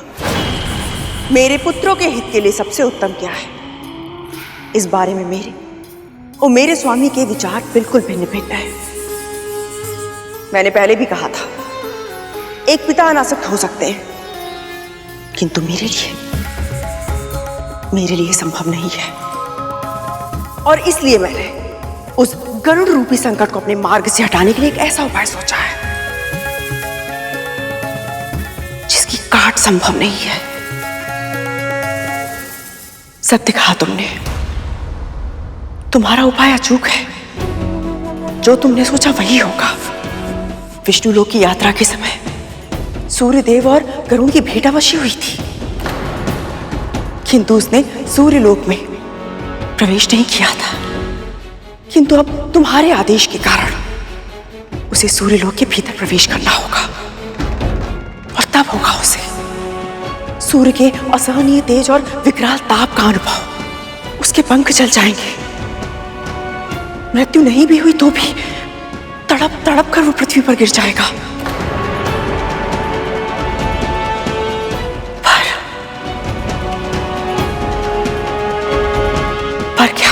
मेरे पुत्रों के हित के लिए सबसे उत्तम क्या है, इस बारे में मेरे और मेरे स्वामी के विचार बिल्कुल भिन्न भिन्न हैं। मैंने पहले भी कहा था, एक पिता अनासक्त हो सकते हैं, किंतु मेरे लिए संभव नहीं है। और इसलिए मैंने उस गरुड़ रूपी संकट को अपने मार्ग से हटाने के लिए एक ऐसा उपाय सोचा है जिसकी काट संभव नहीं है। सत्य कहा तुमने, तुम्हारा उपाय अचूक है। जो तुमने सोचा वही होगा। विष्णु लोक की यात्रा के समय सूर्यदेव और गरुड़ की भेंटावशी हुई थी, किंतु उसने सूर्यलोक में प्रवेश नहीं किया था। किंतु अब तुम्हारे आदेश के कारण उसे सूर्यलोक के भीतर प्रवेश करना होगा, और तब होगा उसे सूर्य के असहनीय तेज और विकराल ताप का अनुभव। उसके पंख जल जाएंगे। मृत्यु नहीं भी हुई तो भी तड़प तड़प कर वो पृथ्वी पर गिर जाएगा। पर क्या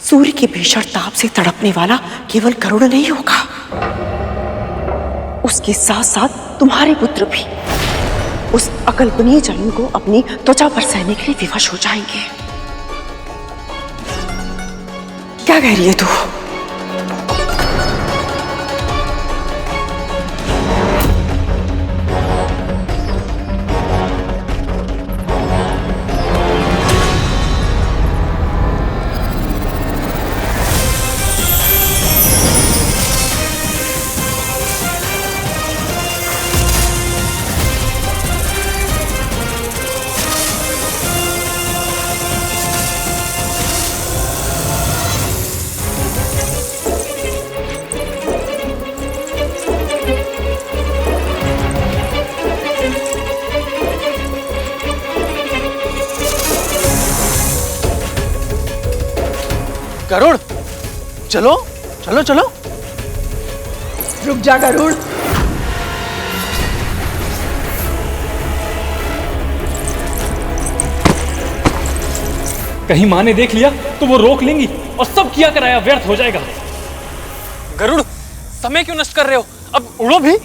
सूर्य के भीषण ताप से तड़पने वाला केवल गरुड़ नहीं होगा, उसके साथ साथ तुम्हारे पुत्र भी उस अकल्पनीय जलन को अपनी त्वचा पर सहने के लिए विवश हो जाएंगे। क्या कह रही है तू? गरुड़, चलो चलो चलो। रुक जा गरुड़। कहीं माँ ने देख लिया तो वो रोक लेंगी और सब किया कराया व्यर्थ हो जाएगा। गरुड़, समय क्यों नष्ट कर रहे हो? अब उड़ो भी।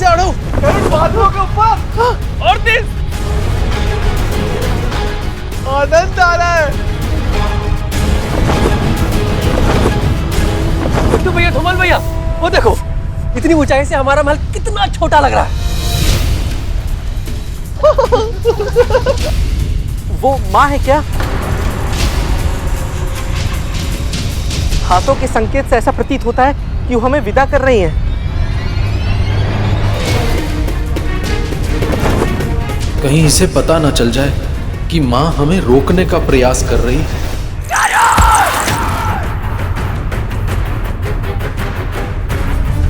झाड़ू। गरुड़ बादलों के ऊपर और तेज। आनंद आ रहा है। तो भैया, धुमल भैया, वो देखो, इतनी ऊंचाई से हमारा महल कितना छोटा लग रहा है। वो माँ है क्या? हाथों के संकेत से ऐसा प्रतीत होता है कि वो हमें विदा कर रही हैं। कहीं इसे पता न चल जाए कि माँ हमें रोकने का प्रयास कर रही है।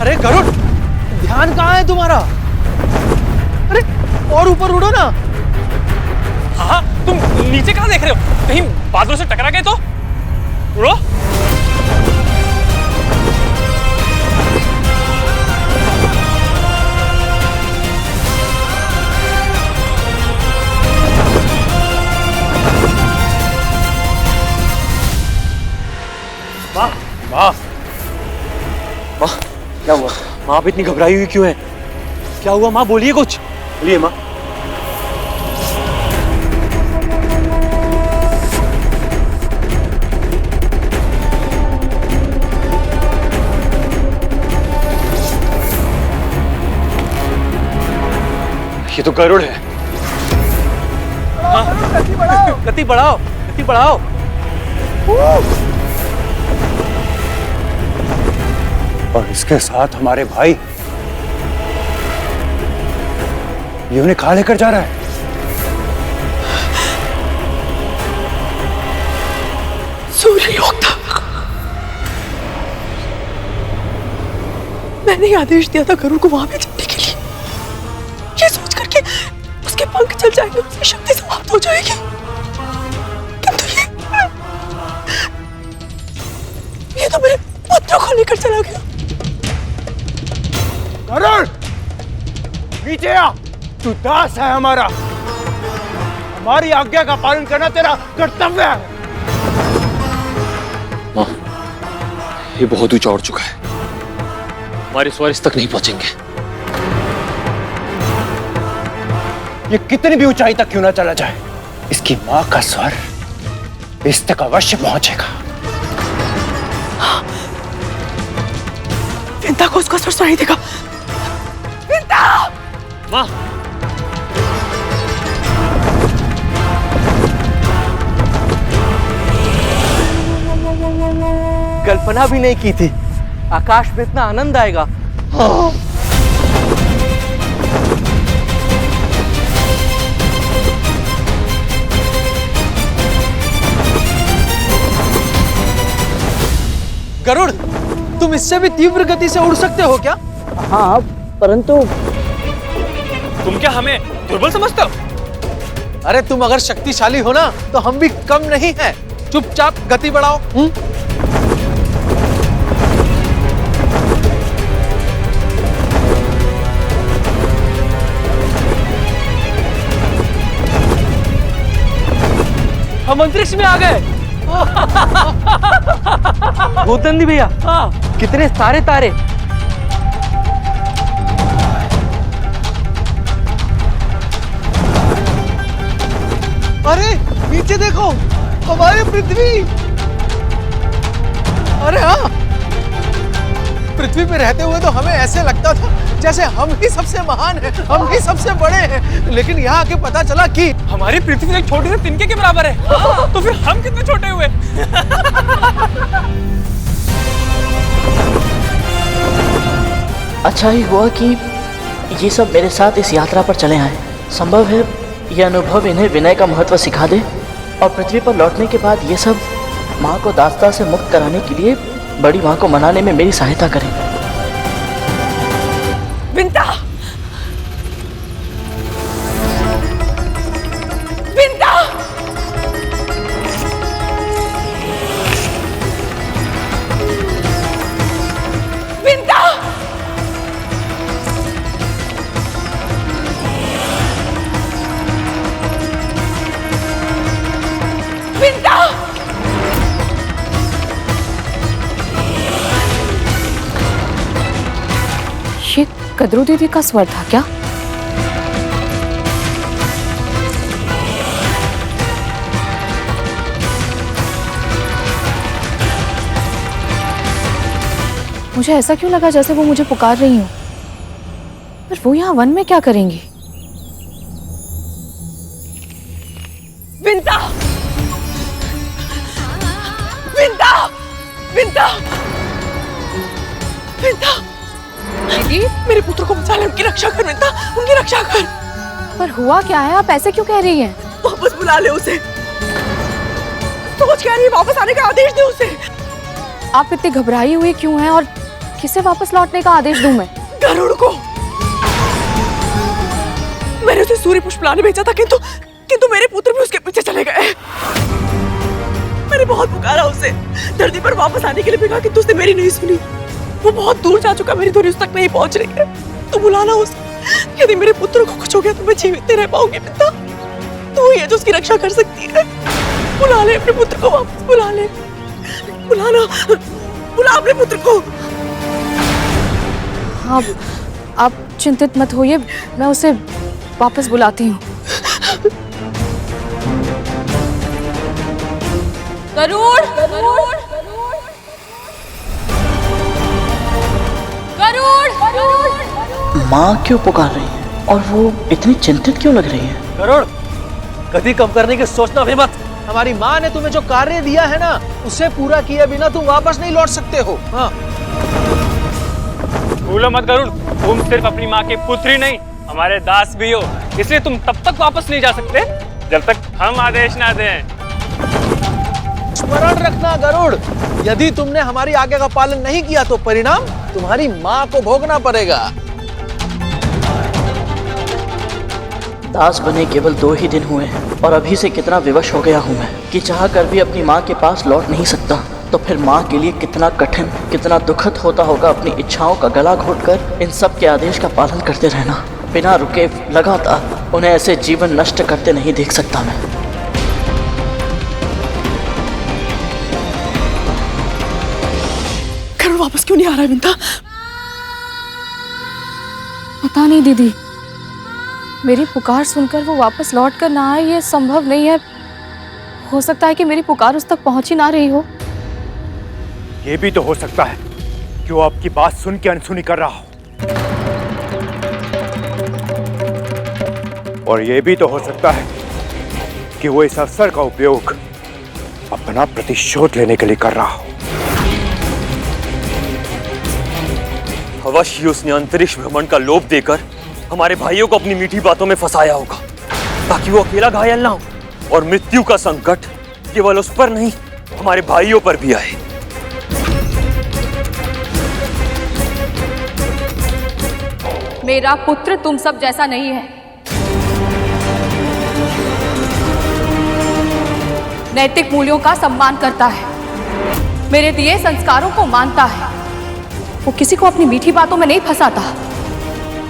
अरे गरुड़, ध्यान कहाँ है तुम्हारा? अरे और ऊपर उड़ो ना। हाँ, तुम नीचे कहाँ देख रहे हो? कहीं बादलों से टकरा गए तो? उड़ो। माँ, माँ, माँ, क्या हुआ? माँ आप इतनी घबराई हुई क्यों है? क्या हुआ माँ? बोलिए कुछ। बोलिए माँ। ये तो गरुड़ है। गति बढ़ाओ, गति बढ़ाओ, गति बढ़ाओ। और इसके साथ हमारे भाई, ये उन्हें कहाँ लेकर जा रहा है? सूर्यलोक था। मैंने आदेश दिया था गरुड़ को वहां पे जाने के लिए, ये सोच करके उसके पंख चल जाएंगे, उसकी शक्ति समाप्त हो जाएगी। किंतु ये तो मेरे पुत्रों को लेकर चला गया। गरुड़, नीचे आ। तू दास है हमारा, हमारी आज्ञा का पालन करना तेरा कर्तव्य है। माँ, ये बहुत ऊंचा उड़ चुका है, हमारे स्वर इस तक नहीं पहुंचेंगे। ये कितनी भी ऊंचाई तक क्यों ना चला जाए, इसकी मां का स्वर इस तक अवश्य पहुंचेगा। विंता को उसका स्वर सुनाई देगा। विंता! माँ, कल्पना भी नहीं की थी आकाश में इतना आनंद आएगा। गरुड़, तुम इससे भी तीव्र गति से उड़ सकते हो क्या? हाँ, परंतु तुम क्या हमें दुर्बल समझते हो? अरे तुम अगर शक्तिशाली हो ना तो हम भी कम नहीं हैं। चुपचाप गति बढ़ाओ। हम अंतरिक्ष में आ गए। भूतनंदी भैया, हाँ, कितने सारे तारे। अरे नीचे देखो, हमारी पृथ्वी। अरे हाँ, पृथ्वी पे रहते हुए तो हमें ऐसे लगता था जैसे हम ही सबसे महान हैं, हम ही सबसे बड़े हैं, लेकिन यहाँ आके पता चला कि हमारी पृथ्वी एक छोटे से तिनके के बराबर है। तो फिर हम कितने छोटे हुए? अच्छा ही हुआ कि ये सब मेरे साथ इस यात्रा पर चले आए। संभव है यह अनुभव इन्हें विनय का महत्व सिखा दे और पृथ्वी पर लौटने के बाद ये सब माँ को दासता से मुक्त कराने के लिए बड़ी माँ को मनाने में मेरी सहायता करें। विंता! विंता! विंता! विंता! ये कद्रू दीदी का स्वर था क्या? मुझे ऐसा क्यों लगा जैसे वो मुझे पुकार रही हो। पर वो यहाँ वन में क्या करेंगी? विंता! विंता! विंता! विंता! दीदी, मेरे पुत्र को बचा ले, उनकी रक्षा कर विंता, उनकी रक्षा कर। पर हुआ क्या है? आप ऐसे क्यों कह रही हैं? वापस बुला ले उसे। सोच क्या रही है? वापस आने का आदेश दे उसे। आप इतनी घबराई हुई क्यों हैं और किसे वापस लौटने का आदेश दूं मैं? गरुड़ को। मैंने उसे सूर्य पुष्प लाने भेजा था, किंतु मेरे पुत्र भी उसके पीछे चले गए। मैंने बहुत पुकारा उसे, धरती पर वापस आने के लिए भी कहा, किंतु उसने मेरी नहीं सुनी। वो बहुत दूर जा चुका, मेरी धुरी उस तक नहीं पहुंच रही है। तू बुलाना उसे। यदि मेरे पुत्र को कुछ हो गया तो मैं जीवित नहीं रह पाऊंगी पिता। तू ही है जो उसकी रक्षा कर सकती है। बुला ले अपने पुत्र को, वापस बुला ले। बुलाना, बुला अपने पुत्र को। हाँ, आप चिंतित मत होइए, मैं उसे वापस बुलाती हूँ। गरुड़! गरुड़! गरुड़! माँ क्यों पुकार रही है और वो इतनी चिंतित क्यों लग रही है? गरुड़, गति कम करने की सोचना भी मत। हमारी माँ ने तुम्हें जो कार्य दिया है ना, उसे पूरा किए बिना तुम वापस नहीं लौट सकते हो। हाँ। भूलो मत गरुड़, तुम सिर्फ अपनी माँ के पुत्र ही नहीं, हमारे दास भी हो। इसलिए तुम तब तक वापस नहीं जा सकते जब तक हम आदेश ना दें। स्मरण रखना गरुड़, यदि तुमने हमारी आज्ञा का पालन नहीं किया तो परिणाम तुम्हारी माँ को भोगना पड़ेगा। दास बने केवल 2 ही दिन हुए हैं और अभी से कितना विवश हो गया हूँ मैं कि चाह कर भी अपनी माँ के पास लौट नहीं सकता। तो फिर माँ के लिए कितना कठिन, कितना दुखद होता होगा अपनी इच्छाओं का गला घोटकर इन सब के आदेश का पालन करते रहना, बिना रुके लगातार। उन्हें ऐसे जीवन नष्ट करते नहीं देख सकता मैं। गरुड़ वापस क्यों नहीं आ रहा है विंता? पता नहीं दीदी, मेरी पुकार सुनकर वो वापस लौट कर ना आए, ये संभव नहीं है। हो सकता है कि मेरी पुकार उस तक पहुंच ही ना रही हो। ये भी तो हो सकता है कि वो आपकी बात सुन के अनसुनी कर रहा हो, और ये भी तो हो सकता है कि वो इस अवसर का उपयोग अपना प्रतिशोध लेने के लिए कर रहा हो। अवश्य उसने अंतरिक्ष भ्रमण का लोभ देकर हमारे भाइयों को अपनी मीठी बातों में फंसाया होगा, ताकि वो अकेला घायल ना हो और मृत्यु का संकट केवल उस पर नहीं, हमारे भाइयों पर भी आए। मेरा पुत्र तुम सब जैसा नहीं है। नैतिक मूल्यों का सम्मान करता है, मेरे दिए संस्कारों को मानता है। वो किसी को अपनी मीठी बातों में नहीं फंसाता,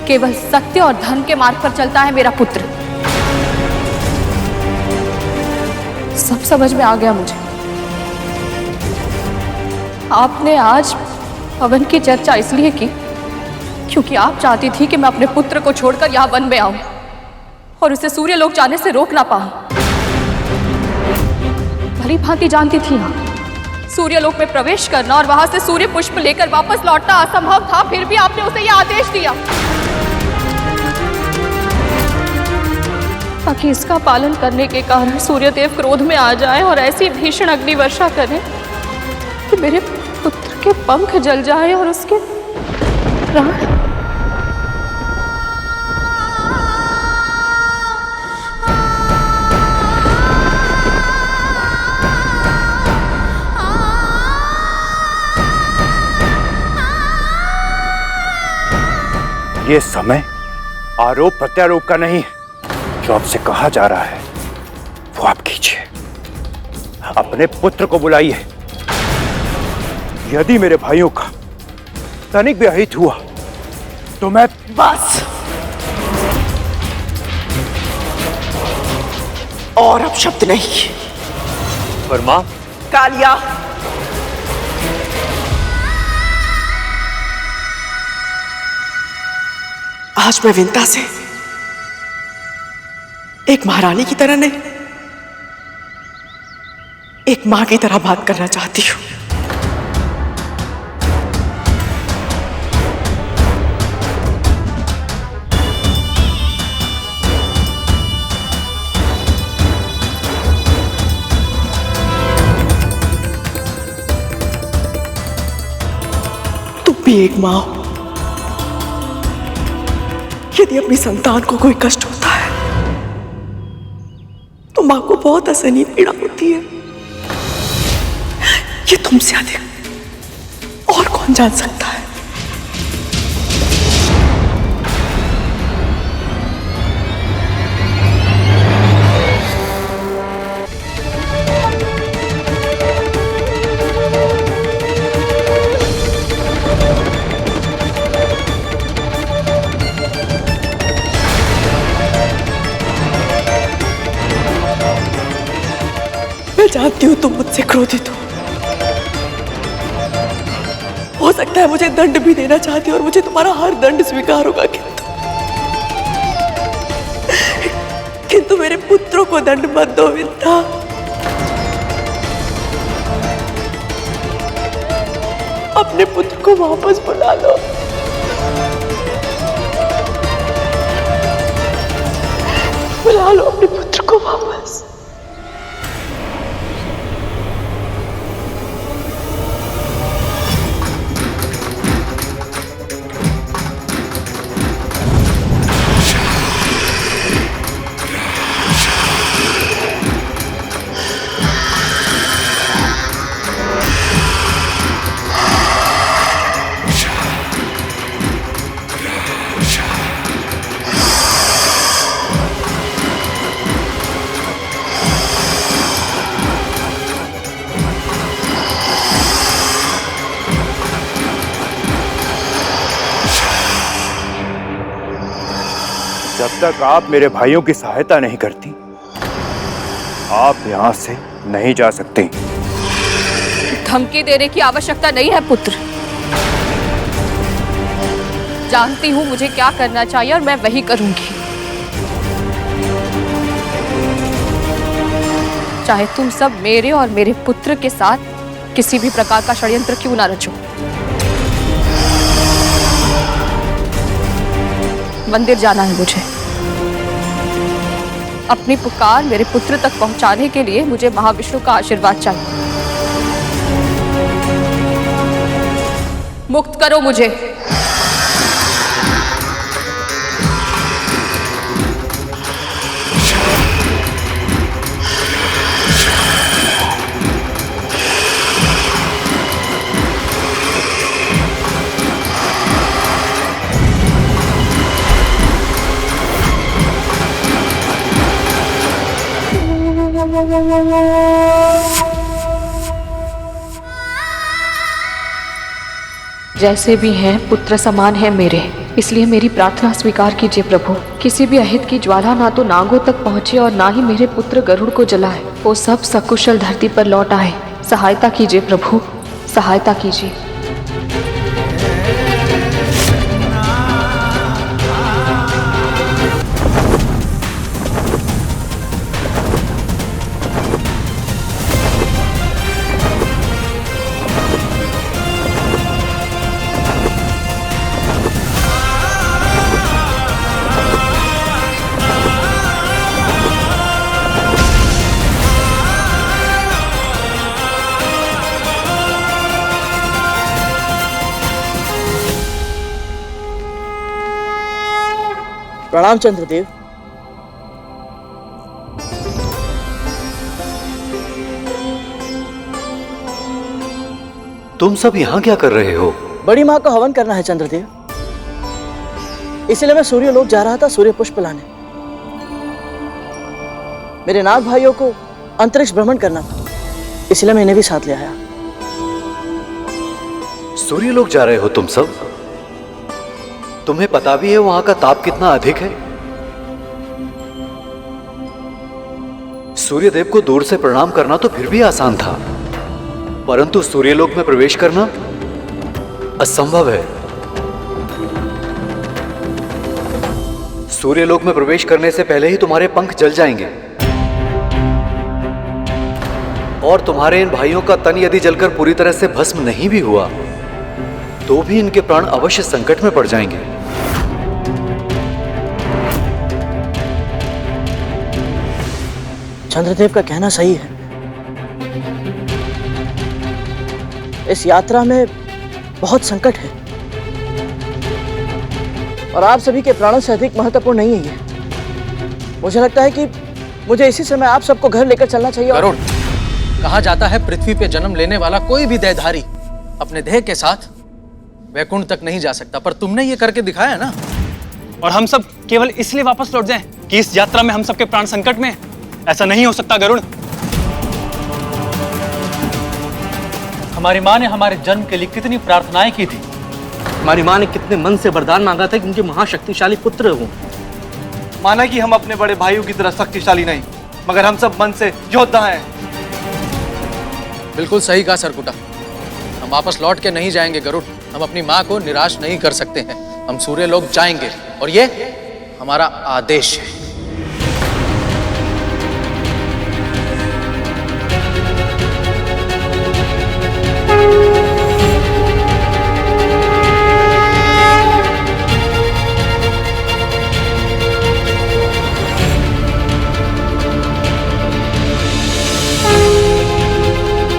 केवल सत्य और धर्म के मार्ग पर चलता है मेरा पुत्र। सब समझ में आ गया मुझे। आपने आज हवन की चर्चा इसलिए की क्योंकि आप चाहती थी कि मैं अपने पुत्र को छोड़कर यहाँ वन में आऊं और उसे सूर्यलोक जाने से रोक ना पाऊं। भली भांति जानती थी आप, सूर्यलोक में प्रवेश करना और वहां से सूर्य पुष्प लेकर वापस लौटना असंभव था, फिर भी आपने उसे यह आदेश दिया ताकि इसका पालन करने के कारण सूर्यदेव क्रोध में आ जाए और ऐसी भीषण अग्नि वर्षा करें कि मेरे पुत्र के पंख जल जाए और उसके प्राण। ये समय आरोप प्रत्यारोप का नहीं है। जो आपसे कहा जा रहा है वो आप कीजिए। अपने पुत्र को बुलाइए। यदि मेरे भाइयों का तनिक भी अहित हुआ तो मैं बस, और अब शब्द नहीं। पर मां, कालिया, आज मैं विंता से एक महारानी की तरह नहीं, एक मां की तरह बात करना चाहती हूं। तुम भी एक मां हो। यदि अपनी संतान को कोई कष्ट होता है तो मां को बहुत असहनीय पीड़ा होती है। ये तुमसे अधिक और कौन जान सकता है। मैं जानती हूं तुम मुझसे क्रोधित हो सकता है मुझे दंड भी देना चाहती हो और मुझे तुम्हारा हर दंड स्वीकार होगा, किंतु मेरे पुत्रों को दंड मत दो विंता। अपने पुत्र को वापस बुला लो। बुला लो अपने पुत्र को वापस। जब तक आप मेरे भाइयों की सहायता नहीं करती, आप यहां से नहीं जा सकते। धमकी देने की आवश्यकता नहीं है पुत्र। जानती हूं मुझे क्या करना चाहिए और मैं वही करूंगी। चाहे तुम सब मेरे और मेरे पुत्र के साथ किसी भी प्रकार का षड्यंत्र क्यों ना रचो। मंदिर जाना है मुझे। अपनी पुकार मेरे पुत्र तक पहुंचाने के लिए मुझे महाविष्णु का आशीर्वाद चाहिए। मुक्त करो मुझे। जैसे भी हैं पुत्र समान है मेरे, इसलिए मेरी प्रार्थना स्वीकार कीजिए प्रभु। किसी भी अहित की ज्वाला ना तो नागों तक पहुंचे और ना ही मेरे पुत्र गरुड़ को जलाए। वो सब सकुशल धरती पर लौट आए। सहायता कीजिए प्रभु, सहायता कीजिए। प्रणाम चंद्रदेव। तुम सब यहाँ क्या कर रहे हो? बड़ी माँ का हवन करना है चंद्रदेव, इसलिए मैं सूर्य लोक जा रहा था सूर्य पुष्प लाने। मेरे नाग भाइयों को अंतरिक्ष भ्रमण करना था, इसलिए मैं इन्हें भी साथ ले आया। सूर्य लोक जा रहे हो तुम सब? तुम्हें पता भी है वहां का ताप कितना अधिक है? सूर्यदेव को दूर से प्रणाम करना तो फिर भी आसान था, परंतु सूर्यलोक में प्रवेश करना असंभव है। सूर्यलोक में प्रवेश करने से पहले ही तुम्हारे पंख जल जाएंगे और तुम्हारे इन भाइयों का तन यदि जलकर पूरी तरह से भस्म नहीं भी हुआ तो भी इनके प्राण अवश्य संकट में पड़ जाएंगे। चंद्रदेव का कहना सही है। इस यात्रा में बहुत संकट है और आप सभी के प्राणों से अधिक महत्वपूर्ण नहीं है ये। मुझे लगता है कि मुझे इसी समय आप सबको घर लेकर चलना चाहिए। गरुड़, कहा जाता है पृथ्वी पे जन्म लेने वाला कोई भी देहधारी अपने देह के साथ वैकुंठ तक नहीं जा सकता, पर तुमने ये करके दिखाया ना। और हम सब केवल इसलिए वापस लौट जाएं कि इस यात्रा में हम सबके प्राण संकट में हैं। ऐसा नहीं हो सकता गरुड़। हमारी माँ ने हमारे जन्म के लिए कितनी प्रार्थनाएं की थी। हमारी माँ ने कितने मन से वरदान मांगा था कि उनके महाशक्तिशाली पुत्र हों। माना कि हम अपने बड़े भाइयों की तरह शक्तिशाली नहीं, मगर हम सब मन से योद्धा हैं। बिल्कुल सही कहा सरकुटा। हम वापस लौट के नहीं जाएंगे गरुड़। हम अपनी माँ को निराश नहीं कर सकते हैं। हम सूर्यलोक जाएंगे और ये हमारा आदेश है।